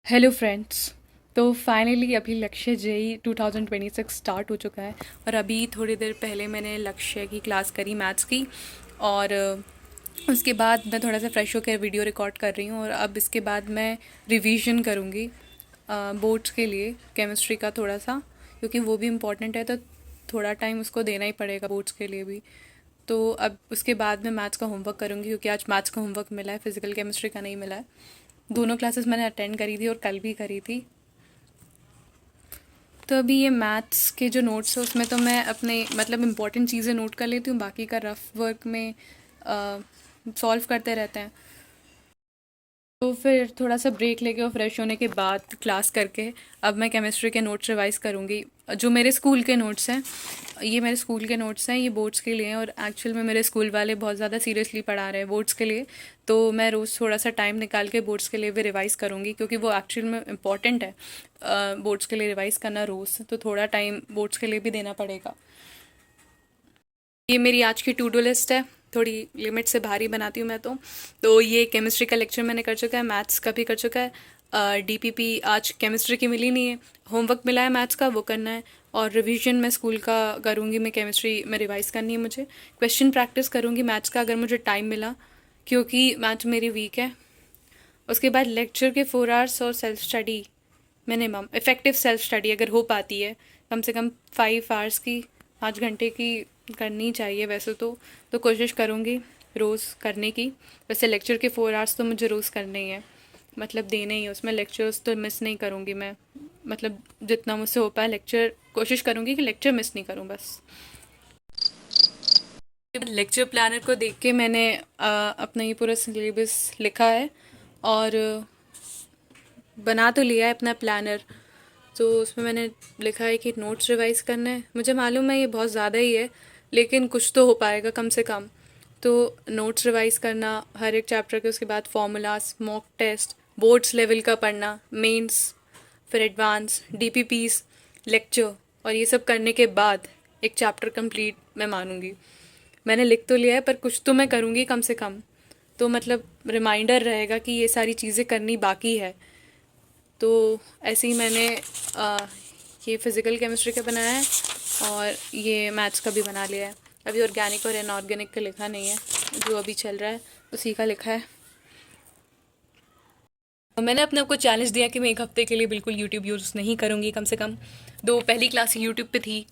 Hello friends. तो finally अभी लक्ष्य जेई 2026 स्टार्ट हो चुका है और अभी थोड़ी देर पहले मैंने लक्ष्य की क्लास करी मैथ्स की। और उसके बाद मैं थोड़ा सा फ्रेश होकर वीडियो रिकॉर्ड कर रही हूँ और अब इसके बाद मैं रिवीजन करूँगी बोर्ड्स के लिए केमिस्ट्री का थोड़ा सा, क्योंकि वो भी इम्पॉर्टेंट है तो थोड़ा टाइम उसको देना ही पड़ेगा बोर्ड्स के लिए भी। तो अब उसके बाद मैं मैथ्स का होमवर्क करूँगी, क्योंकि आज मैथ्स का होमवर्क मिला है, फिजिकल केमिस्ट्री का नहीं मिला है। दोनों क्लासेस मैंने अटेंड करी थी और कल भी करी थी। तो अभी ये मैथ्स के जो नोट्स है उसमें तो मैं अपने मतलब इम्पोर्टेंट चीज़ें नोट कर लेती हूँ, बाकी का रफ वर्क में सॉल्व करते रहते हैं। तो फिर थोड़ा सा ब्रेक लेके और फ्रेश होने के बाद क्लास करके अब मैं केमिस्ट्री के नोट्स रिवाइज़ करूँगी, जो मेरे स्कूल के नोट्स हैं। ये मेरे स्कूल के नोट्स हैं, ये बोर्ड्स के लिए हैं और एक्चुअल में मेरे स्कूल वाले बहुत ज़्यादा सीरियसली पढ़ा रहे हैं बोर्ड्स के लिए। तो मैं रोज़ थोड़ा सा टाइम निकाल के बोर्ड्स के लिए भी रिवाइज़ करूँगी, क्योंकि वो एक्चुअल में इम्पॉर्टेंट है। बोर्ड्स के लिए रिवाइज़ करना रोज़, तो थोड़ा टाइम बोर्ड्स के लिए भी देना पड़ेगा। ये मेरी आज की टू डू लिस्ट है, थोड़ी लिमिट से भारी बनाती हूँ मैं तो ये केमिस्ट्री का लेक्चर मैंने कर चुका है, मैथ्स का भी कर चुका है। डीपीपी आज केमिस्ट्री की मिली नहीं है, होमवर्क मिला है मैथ्स का, वो करना है। और रिवीजन मैं स्कूल का करूँगी, मैं केमिस्ट्री में रिवाइज़ करनी है मुझे। क्वेश्चन प्रैक्टिस करूँगी मैथ्स का अगर मुझे टाइम मिला, क्योंकि मैथ्स मेरी वीक है। उसके बाद लेक्चर के 4 आवर्स और self study minimum, effective self study अगर हो पाती है कम से कम 5 आवर्स की, 5 घंटे की करनी चाहिए वैसे तो कोशिश करूँगी रोज़ करने की। वैसे लेक्चर के 4 आवर्स तो मुझे रोज़ करने ही है, मतलब देने ही है, उसमें लेक्चर्स तो मिस नहीं करूँगी मैं। मतलब जितना मुझसे हो पाए लेक्चर कोशिश करूँगी कि लेक्चर मिस नहीं करूँ बस। लेक्चर प्लानर को देख के मैंने अपना ये पूरा सिलेबस लिखा है और बना तो लिया है अपना प्लानर। तो उसमें मैंने लिखा है कि नोट्स रिवाइज करना है। मुझे मालूम है ये बहुत ज़्यादा ही है, लेकिन कुछ तो हो पाएगा कम से कम। तो नोट्स रिवाइज करना हर एक चैप्टर के, उसके बाद formulas, mock test, boards level का पढ़ना, मेंस, फिर एडवांस, डीपीपीज, लेक्चर, और ये सब करने के बाद एक चैप्टर कंप्लीट मैं मानूंगी। मैंने लिख तो लिया है पर कुछ तो मैं करूँगी कम से कम, तो मतलब रिमाइंडर रहेगा कि ये सारी चीज़ें करनी बाकी है। तो ऐसे ही मैंने ये फिज़िकल केमिस्ट्री का बनाया है और ये मैथ्स का भी बना लिया है। अभी ऑर्गेनिक और इनऑर्गेनिक का लिखा नहीं है, जो अभी चल रहा है उसी का लिखा है। मैंने अपने आपको चैलेंज दिया कि मैं 1 हफ्ते के लिए बिल्कुल यूट्यूब यूज़ नहीं करूँगी, कम से कम। दो पहली क्लास यूट्यूब पे थी,